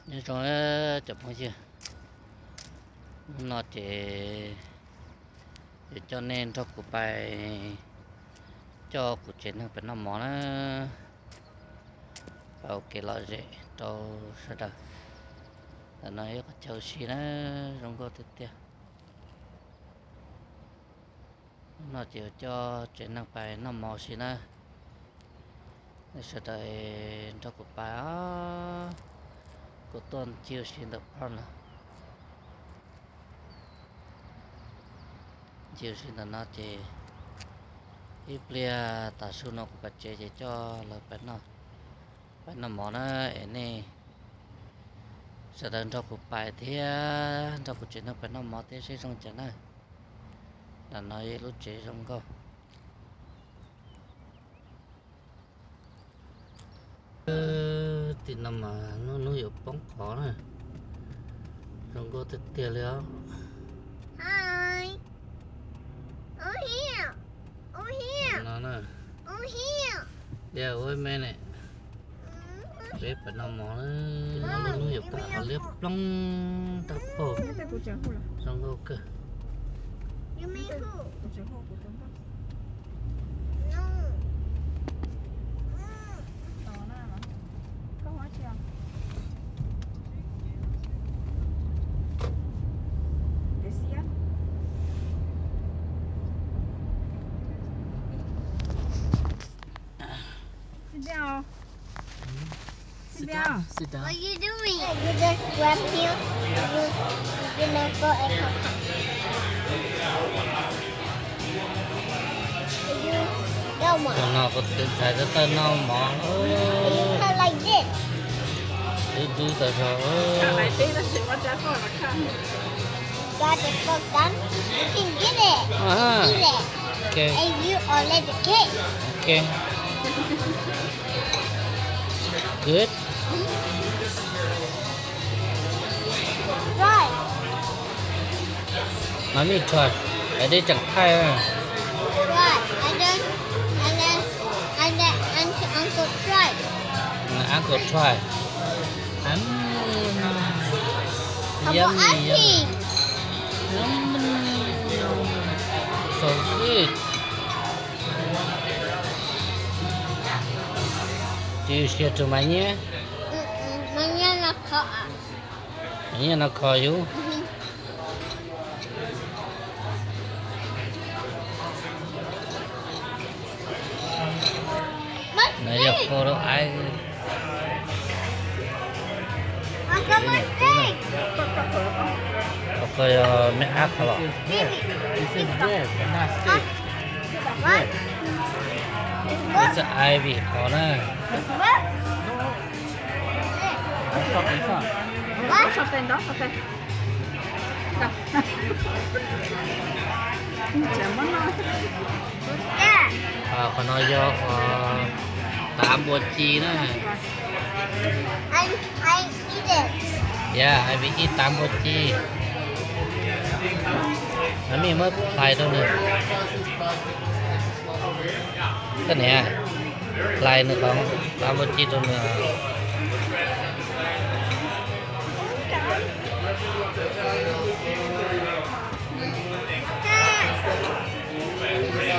nhưng trong chụp không chưa nó chỉ cho nên cho cụ bài cho cụ chuyện nó phải nó mỏ nó vào cái loại dễ cho sao đó là nó có châu xí nó không có tiếp theo nó chỉ cho chuyện nó phải nó mỏ xí nó sẽ đợi cho cụ bài của tuần chiều xin được hơn là chiều xin là nó chỉ ít lia ta su nó cũng chỉ cho là phải nó mỏ nó ở này sẽ đợi cho cụ bài thì cho cụ chuyện nó phải nó mỏ thế sẽ xong chuyện này là nói lúc chế xong câu thì nằm mà nó hiệu bóng khó này xong có tiếp tiền liền. Hi. Oh here. Oh here. Nó nè Oh here. đeo ơi mẹ này bếp phải nằm mỏ nó hiệu cả liếp lông tập phổ xong có cơ You mean who? No. sit down. What are you doing? You just grab here. You gonna go and you don't want. Còn nó có tự thấy rất là nó mỏ You can like this. đưa tới rồi Got the book done. You can get it. Eat it. Okay. And you ordered the cake. Okay. Good. Right. Mommy try. Ở đây chẳng thay à. Right. And then Uncle try. Uncle try. Uncle Auntie. So good. Do you share to my nhé? Mañana khó. Nhé nó call you. Này giờ photo ai? Uncle my thing. Okay, mẹ ác hả? This is Yes, nice. what? It's an ivy corner. What? What? Something đó, okay. Chả muốn nói. Yeah. Còn nói do tám buồn chi nữa. I eat it. Yeah, I will eat tám buồn chi. Nó mình mới phải thôi nè. Cái này lại nữa không? Tám buồn chi thôi nè.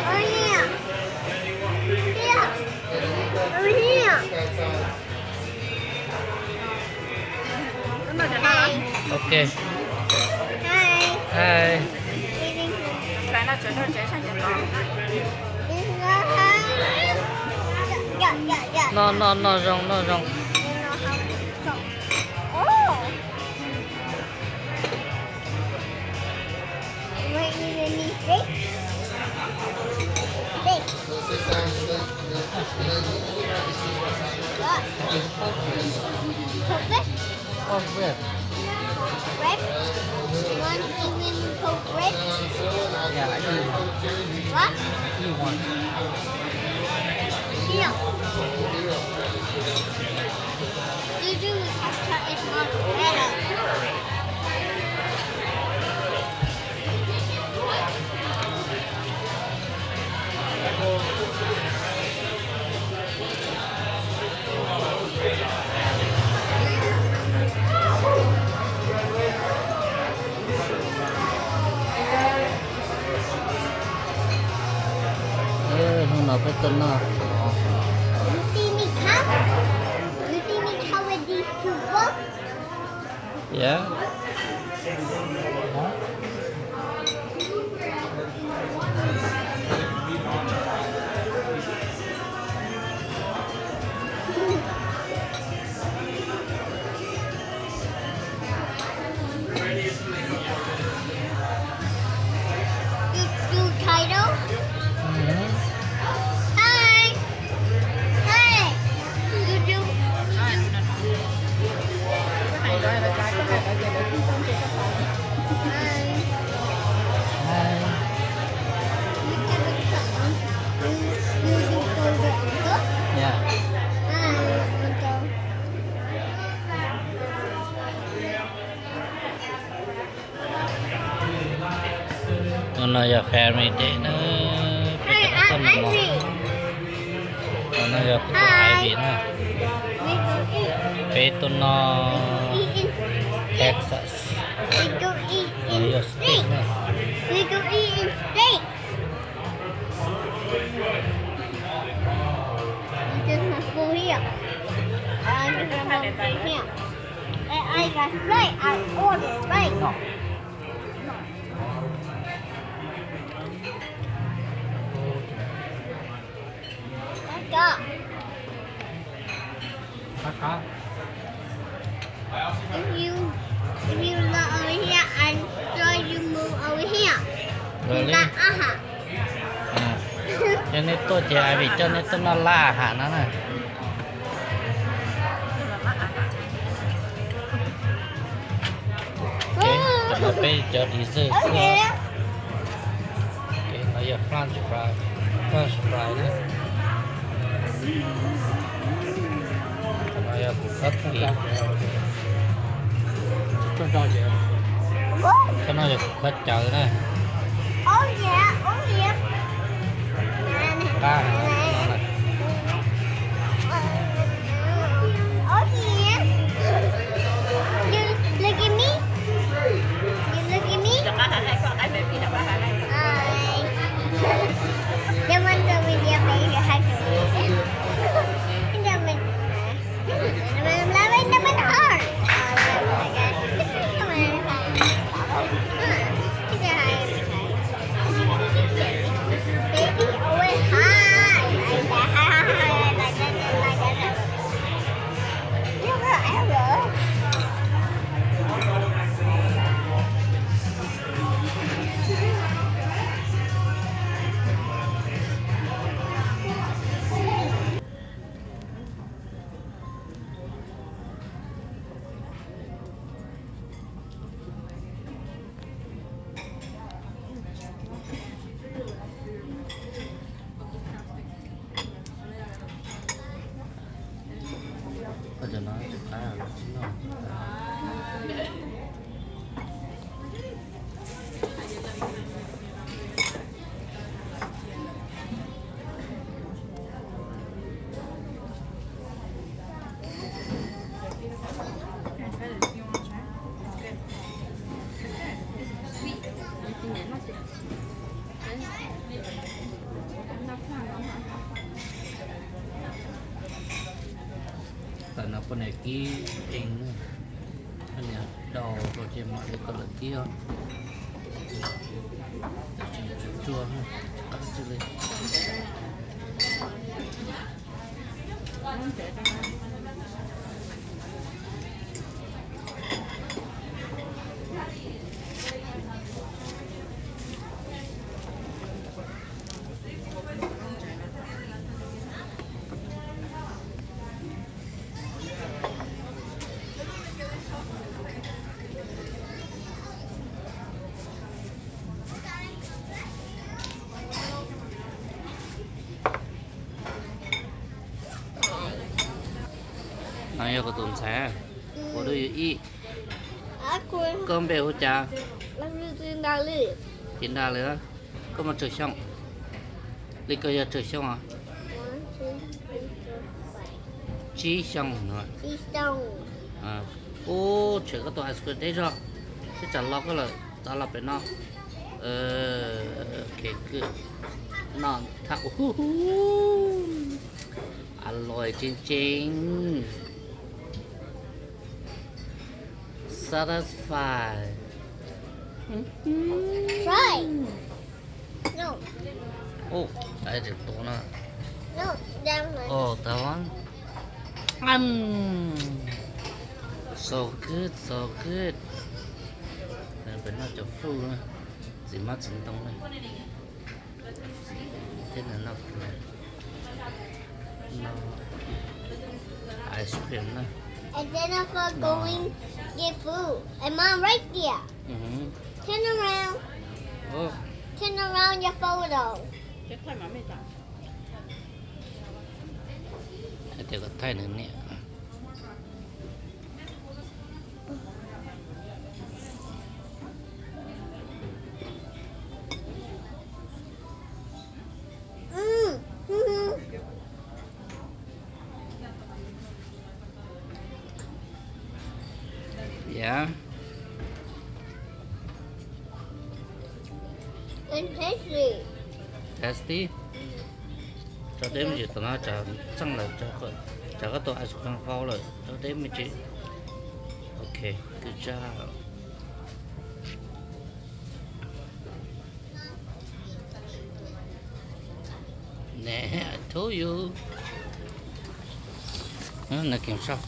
Oh yeah. Here. Over here. Ok. Hi. Hi. Cái là chuyển sang chuyển đó. Yeah. Nó rong. Oh. Wait, you need steak? Steak. What? Cook it? Oh, bread. Bread? You want even cook bread? Yeah, I do. What? You want? Here. You do extra is not better. tuần nào You see me come? You see me come with these two books? yeah You title? Hi. Hi. You do. Cái này rồi là trái, cái này là về để chúng con cho các bạn. Hi. Hi. You give it something. You do for the uncle? Yeah. Hi, uncle. Nó giờ family day nó Hi, I'm Ivy. nó giờ cũng phải gì nữa We go eat. về tuần nó Eat in. Texas We go eat nó in giờ steak. steak nữa We go eat in steak. This is my food here. This is my food here. And I got steak. I ordered steak. Let's go. If you look over here, and so you move over here. rồi đi Like, cho nên tôi chỉ ai vì cho nên tôi nó la hả nó này ok cho nó bây giờ đi dư Okay. ok nó giờ french fry nữa nó giờ cất kỹ cái nó giờ cất chờ này Oh yeah, oh yeah. ba hả nó này Oh yeah. You look at me. You look at me. Cho các bạn hay có cái về khi nào các bạn hay. Hi. The one that we get baby had to eat. The one heart. Baby always high. Like that. Ever. bây giờ nó khá là chín rồi tại nó con này ký in nữa cái này đầu rồi trên mọi cái con lợn kia chua chua ha cắt chữ lên nó yêu có tồn xá của đôi y Aku cơm bèo hút trà lagi tinggali. chín đà nữa có một trời xong lịch cơ giờ trời xong à 1, 2, 3, 4, 5. chí xong nữa Đi xong. ô trời có tòa squid đấy rồi chứ chẳng lo cái là ta là phải nó Okay good นอนทักอร่อยจริงๆ satisfy Try. No, โอ้ได้ถึงตัวนะ no, down one. โอ้แต่ว่าso good so good เป็นน่าจะฟูนะสิมาถึงตรงนี้ที่นั่นนะไอศครีมนะ And then if I'm going get food, and mom right there. อือหือ Turn around. โอ้ Turn around your photo. 这太完美了。 เดี๋ยวก็ไทยหนึ่งเนี่ย Mm. yeah And tasty. tasty cho đến giờ tụi nó chờ xong là chờ cái tôi ice cream phao rồi cho đến mới chị ok good job nè I told you nó kiểm soát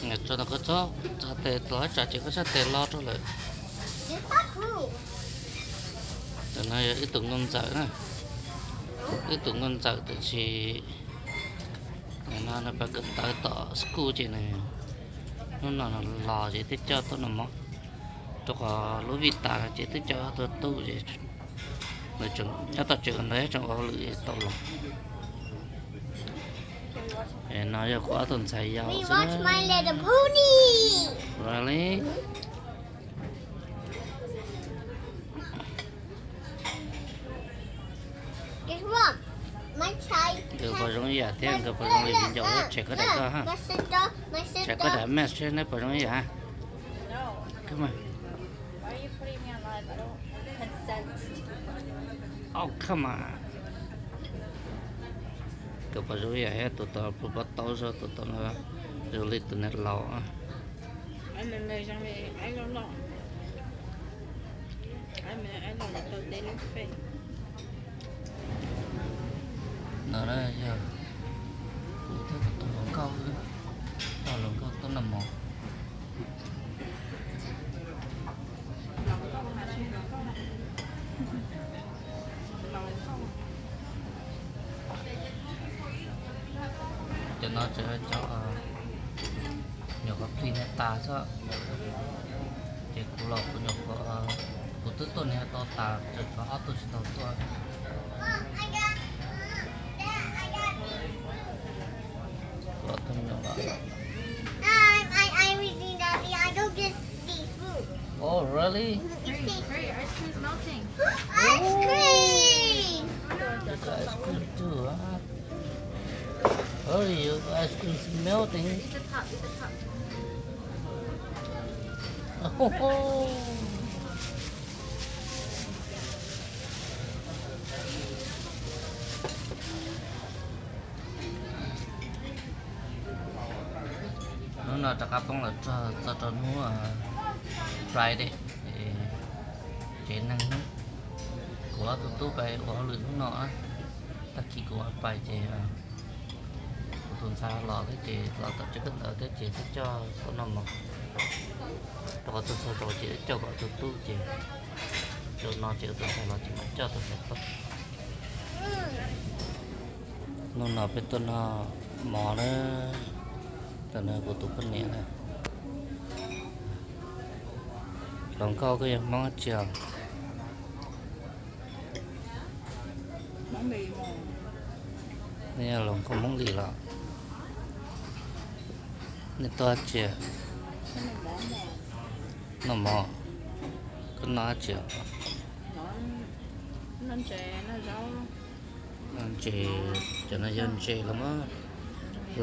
nè cho nó có cho tê lo cho chỉ có sát tê lo cho lại It's not cool. từ nay ít tụng ngon dở nè ít tụng ngon dở từ chỉ nó phải cần tới tỏ school chị này nó lò chỉ thích cho tôi nằm tôi có lối vita là chỉ thích cho tôi tu gì nói chung nhớ tập chuyện đấy trong có lưỡi tàu lòng nói cho quá tuần xài dầu We watch My Little Pony. really Guess what? My child. được vào trong nhà thêm cái vào trong lưỡi dầu chạy có đẹp cơ ha My sister. chạy có đẹp mẹ trên đấy vào trong nhà No. come on Why are you putting me on live? I don't consent. oh come on cái vào trong nhà hết tụi tao bắt tao rồi tụi tao nó rồi lấy tụi nó lò Anh lên đây sang đây, anh don't know. I know that they look fake. nó đó giờ tụi tao lồng câu tao nằm mò cho nó cho nhiều cái pin ta sao chỉ cụ lộc của nhiều cái cụ tứ tuần này to ta chỉ có áo tôi chỉ tao tôi có tôi nhiều cái I really daddy. I don't get the food. oh really Great, ice cream's melting. Ice cream. you got ice cream too huh hurry you ice cream is melting It's a cup, it's a cup. oh. Nó là chắc bông là cho nó fry đấy chế năng nó của tụi bay của lưỡi nó nọ ta chỉ của bài chế tuần sau lò cái chế lò tập cho ở cái chế cho có nằm một rồi tuần sau rồi chế cho gọi tụi tu chế rồi nó chế tuần sau lò chỉ mất cho tuần sau nó nọ bên tuần nó mò nó tuần này của tụi con nhẹ này lòng câu cái món chiều Món mì mò.นี่หลงก็มองดีละนี่ตัวเจี๋ย Cái này món mò. น้ำมอก็น่าเจี๋ย Nó chè, nó rau. นั่นเจี๋ยจะน่ายันเจี๋ยแล้วมั้ง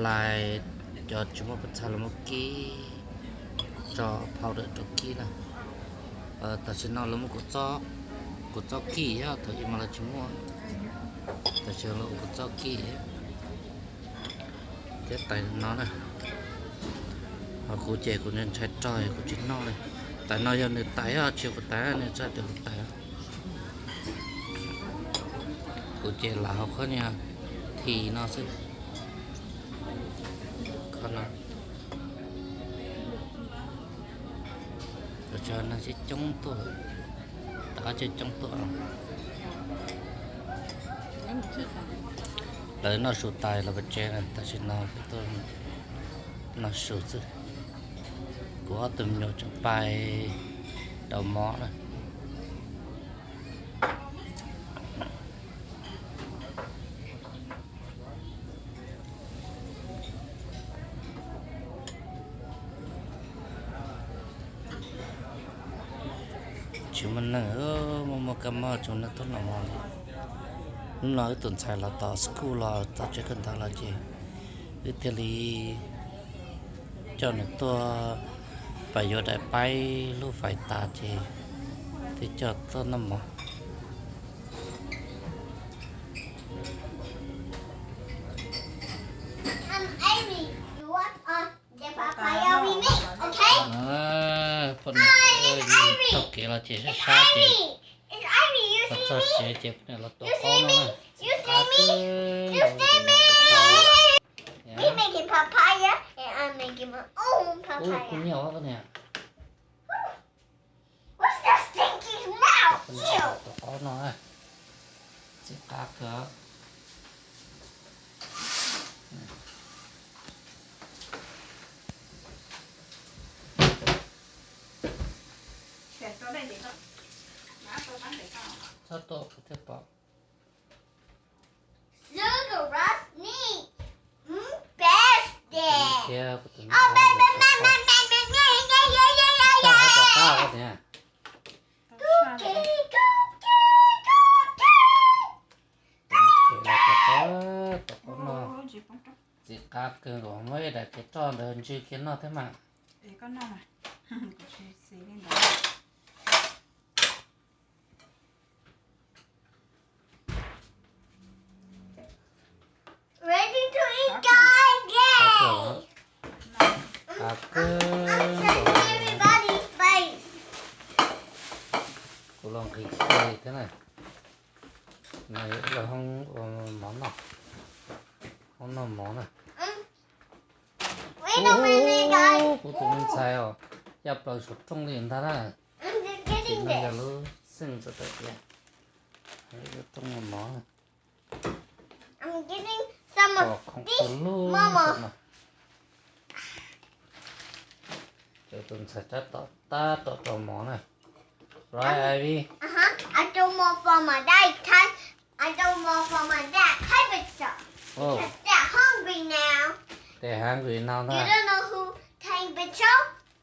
ลาย cho chúng một thằng là một ký cho powder cho ký nè ta sẽ nói là một của cho ký á thôi mà là chúng mua ta sẽ là của cho ký cái tay nó nè và cụ trẻ của nên trái tròi của chính nó này tại nó giờ nên tái à chiều của tái nên ra được tái cụ trẻ là học khó nha thì nó sẽ còn nó rồi cho nó sẽ chống tuổi đã chơi chống tuổi đấy nó sụt tài là vật trẻ này ta sẽ nói cái tôi nó sụt chứ của từng nhiều trong bài đầu mỏ này chúng mình nữa một cái mỏ chúng nó tốt là mỏ lúc nào cái tuần sai là tao school là tao chỉ cần tao là gì cái tiền lý cho nó tôi phải vô đại bay lúc phải ta gì thì cho tôi nằm mỏ Amy, you want the papaya we make, okay? phần Ivy. tao kể là chỉ It's sai thì Ivy. It's Ivy. You tao see cho me? chế này là tổ You con see nó me? này You see me? You see me? Dạ. He's making papaya, and I'm making my own Ui, papaya. cũng nhiều quá nè. What's that stinky smell? Phần này là Ew. tổ con nó này. Chỉ cá cửa. Sao tổ có thể bỏ. Sugar rush me. Best day. Kia của tụi Oh, man, man, man, man, man, man, man, yeah, yeah, yeah, yeah, Sao yeah. có tổ cao quá nè. Cookie, cookie, cookie. Chỉ là tổ con nó. Chỉ cá cửa của mấy đại cái tròn đơn chứ kiến nó thế mà. con nào mà xí lên đó. Ready to eat, guys? Cá Yay! cửa. Cá cửa. I'm touching everybody's face. Cô lòng cái cây thế này. Này là không món nào. Không nào món này. Wait a minute, guys. Cô tụi mình xài rồi. Nhập vào sụt trong liền ta đó. I'm just Thì getting nó là this. lưu sinh cho tới kia. Đấy, trong một món này. I'm getting some Còn of không có this, lưu. Mama. Cho tụi sẽ chắc ta tỏ trong món này. Right, Ivy? Uh-huh. I do more for my dad type. I do more for my dad type of stuff. Oh, Because they're hungry now. để hàng người nào You nè. don't know who type picture?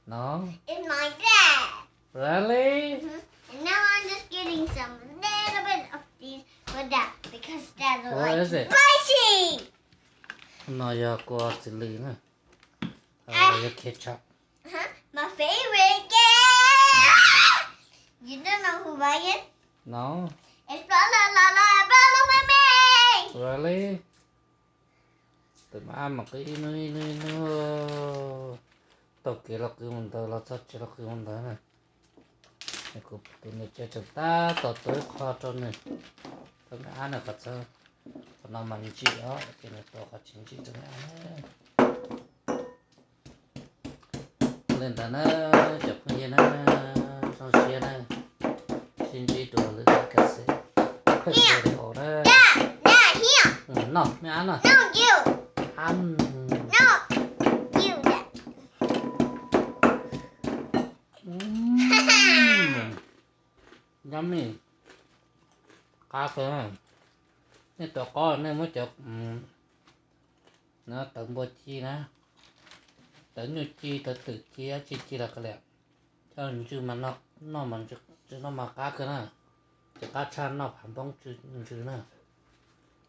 No. It's my dad. Really? And now I'm just getting some little bit of these for dad. Because dad What likes is it? spicy. Nó giờ qua xử lý này. Rồi ketchup. Uh-huh. My favorite. Yeah! You don't know who buy it? No. It's la la la la la la me. Really? Tụi mà ăn mà cái nó tao kể là cứ mình tao là sao chỉ là cứ mình này. Này cũng tụi này chơi chúng ta tao tới khoa cho này. Tụi mày ăn được sao? Tụi nó mình chỉ đó, cái này tao có chính trị tụi mày ăn. Lên ta nó chụp cái gì nó xong xe nó chính trị đồ lên cái gì. Cái gì để ổ đó. Dad, Dad, here. Nó, mày ăn à? No, you. Ăn. No, you, Dad. Yummy. Cá cơ. Nên tụi con nên mới chụp nó tận bò chi nè. Tận như chi tận từ chi chi là cái lẹ. Cho nên chứ mà nó mà chứ nó mà cá cơ nè. Chứ cá chan nó phản bóng chứ nè.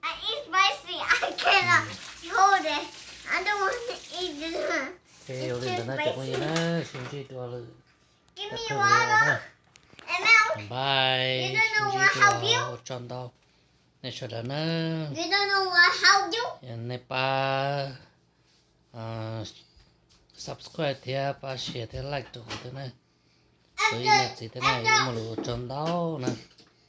I eat spicy. I cannot hold it. I don't want to eat Thế yêu lên đó chụp cái nữa xin chị tua lư Give các me cái water. video And now, bye You don't know xin what chị help tua tròn đâu này sợ đó nữa you don't know what help you? này pa subscribe thì pa share thì like tụi thế này rồi này gì thế này mà lù tròn đâu nè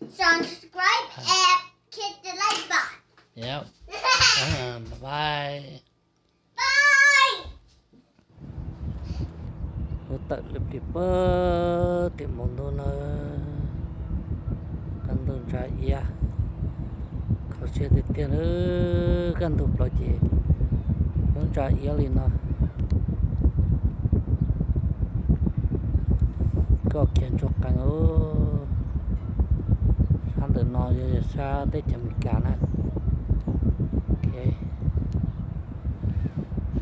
Subscribe and hit the like button. yeah bye bye Bye. tận lập đi bơ tiệm món đồ nó căn đồ trái iaเขาเชื่อติดเตียนกันถูกปล่อยเจมันtrái ia lên nó có kiện chụp cảnh sang từ nó giờ xa tới chậm cả nè ok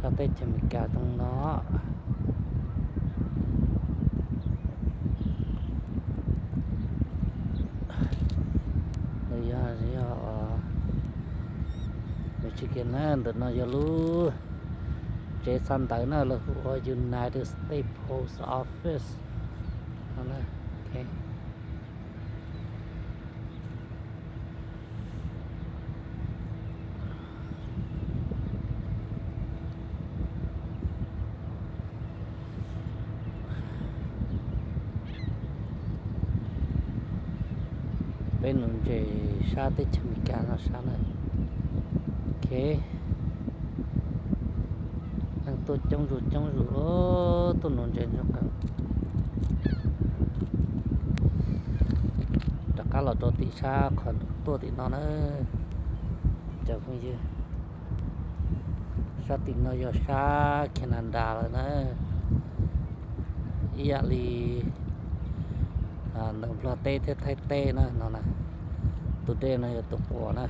xa tới chậm cả trong nó bây giờ thì mình chỉ kiện nè từ nó giờ lu chế san tới nó là của United States Post Office đó nè ok bên nó chế xa tới chậm cả nó xa này ok anh tôi trong rượu tôi nôn trên trong cả tất cả là tôi tị xa còn tôi tị nó chờ không chứ xa tị nó giờ xa Canada rồi nữa ý ạ lì nó là tê thế thay tê nó nè tụi tê nó tụi bỏ nè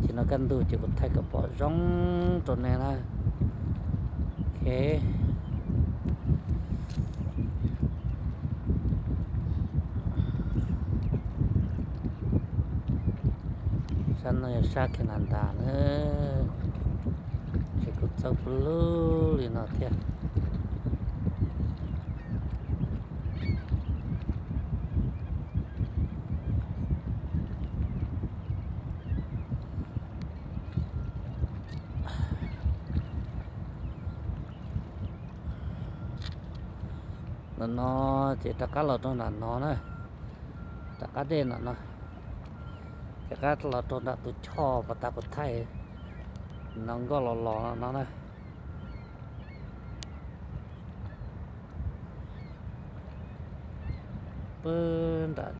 chỉ nó cần tụi chỉ có thay cái bỏ giống trộn này nè ok sân nó xa Canada nữa chỉ có sâu blue thì nó thiệt nó chỉ tất cả là trong là nó này tất cả đây là nó tất cả là trong là tụi cho và ta có thay nó có lò nó này bên đã